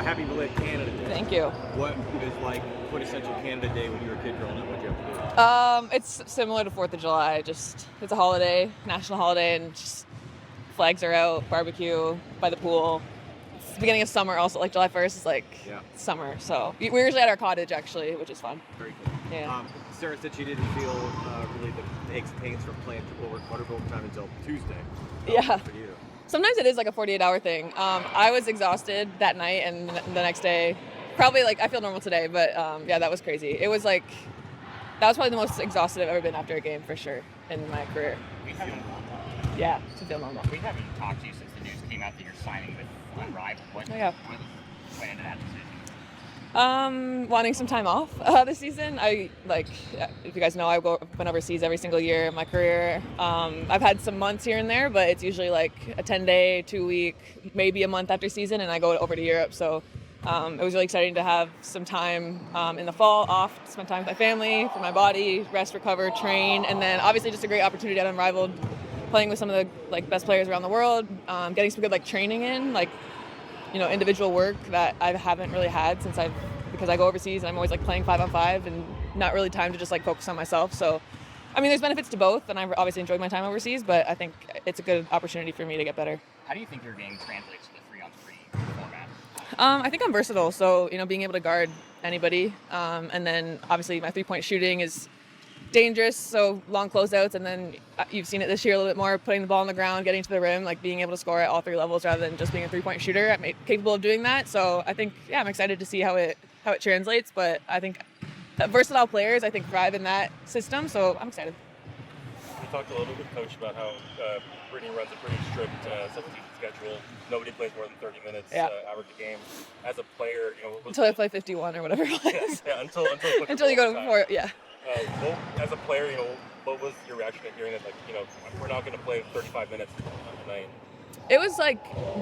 Happy belated Canada Day. Thank you. What is like quintessential Canada Day when you were a kid growing up? What'd you have to do? It's similar to 4th of July. Just it's a holiday, national holiday, and just flags are out, barbecue by the pool. It's the beginning of summer also, like July 1st is like summer. So we're usually at our cottage actually, which is fun. Very cool. Yeah. Sarah said she didn't feel really the aches and pains from playing quadruple overtime until Tuesday. Yeah. For you. Sometimes it is like a 48-hour thing. I was exhausted that night, and the next day, probably like I feel normal today, but yeah, that was crazy. It was like that was probably the most exhausted I've ever been after a game for sure in my career. Yeah, to feel normal. We haven't talked to you since the news came out that you're signing with Unrivaled. What went into that decision? Wanting some time off this season. I if you guys know, I've been overseas every single year in my career. I've had some months here and there, but it's usually like a 10-day, 2-week, maybe a month after season, and I go over to Europe. So it was really exciting to have some time in the fall off, spend time with my family, for my body, rest, recover, train, and then obviously just a great opportunity at Unrivaled, playing with some of the like best players around the world, getting some good like training in, like individual work that I haven't really had because I go overseas and I'm always like playing 5-on-5 and not really time to just like focus on myself. So, I mean, there's benefits to both, and I obviously enjoyed my time overseas, but I think it's a good opportunity for me to get better. How do you think your game translates to the 3-on-3 format? I think I'm versatile, so being able to guard anybody, and then obviously my 3-point shooting is dangerous, so long closeouts, and then you've seen it this year a little bit more, putting the ball on the ground, getting to the rim, like being able to score at all 3 levels rather than just being a 3-point shooter. I'm capable of doing that, so I think I'm excited to see how it translates. But I think versatile players thrive in that system, so I'm excited. We talked a little bit with Coach about how Brittany runs a pretty strict 17 schedule. Nobody plays more than 30 minutes average a game. As a player, until I play 51 or whatever it was. until you go to 4, yeah. As a player, what was your reaction to hearing that, we're not going to play 35 minutes tonight? It was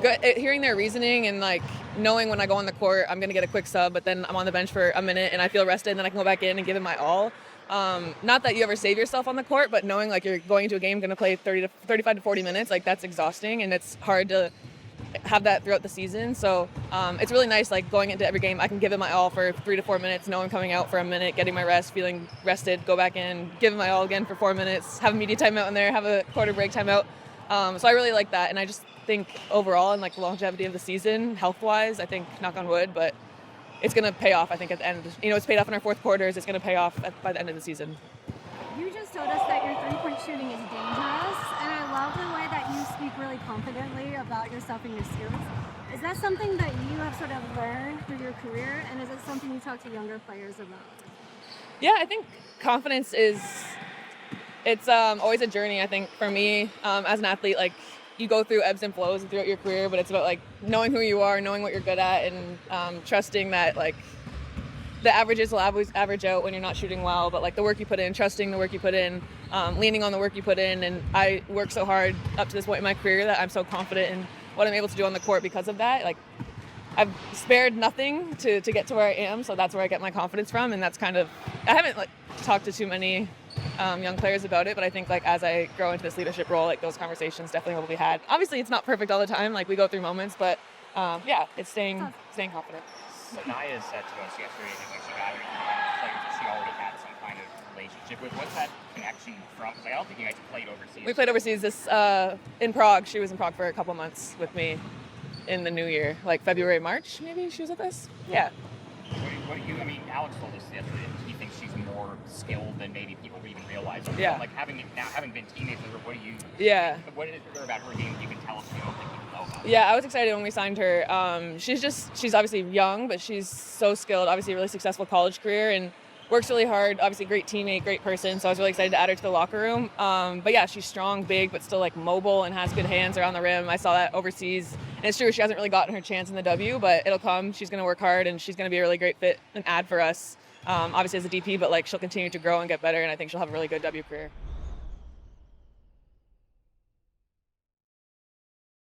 good hearing their reasoning and knowing when I go on the court, I'm going to get a quick sub, but then I'm on the bench for a minute and I feel rested, and then I can go back in and give it my all. Not that you ever save yourself on the court, but knowing you're going into a game, going to play 35 to 40 minutes, that's exhausting, and it's hard to have that throughout the season. So it's really nice, going into every game, I can give it my all for 3 to 4 minutes, knowing coming out for a minute, getting my rest, feeling rested, go back in, give it my all again for 4 minutes, have a media timeout in there, have a quarter break timeout. So I really like that, and I just think overall in the longevity of the season, health-wise, I think, knock on wood, but it's going to pay off, I think, at the end. It's paid off in our fourth quarters. It's going to pay off by the end of the season. You just told us that your 3-point shooting is dangerous, and I love the way that you speak really confidently about yourself and your skills. Is that something that you have sort of learned through your career, and is it something you talk to younger players about? Yeah, I think confidence it's always a journey, I think, for me as an athlete. You go through ebbs and flows throughout your career, but it's about knowing who you are, knowing what you're good at, and trusting that the averages will always average out when you're not shooting well, but the work you put in, trusting the work you put in, leaning on the work you put in. And I work so hard up to this point in my career that I'm so confident in what I'm able to do on the court because of that. I've spared nothing to get to where I am, so that's where I get my confidence from. And that's I haven't talked to too many young players about it, but I think as I grow into this leadership role, those conversations definitely will be had. Obviously, it's not perfect all the time. We go through moments, but it's staying confident. So Naya said to us yesterday that when she got her players that she already had some kind of relationship with. What's that connection from? Because I don't think you guys played overseas. We played overseas in Prague. She was in Prague for a couple months with me in the new year, February, March, maybe she was with us. Yeah. What do you? I mean, Alex told us yesterday that he thinks she's more skilled than maybe people even realize. Yeah. Having been teammates with her, what do you? Yeah. What is there about her game that you can tell us you don't think people know about? Yeah, I was excited when we signed her. She's obviously young, but she's so skilled. Obviously, a really successful college career and works really hard. Obviously, great teammate, great person. So I was really excited to add her to the locker room. But yeah, she's strong, big, but still mobile and has good hands around the rim. I saw that overseas. And it's true, she hasn't really gotten her chance in the W, but it'll come. She's going to work hard, and she's going to be a really great fit and add for us. Obviously as a DP, but she'll continue to grow and get better, and I think she'll have a really good W career.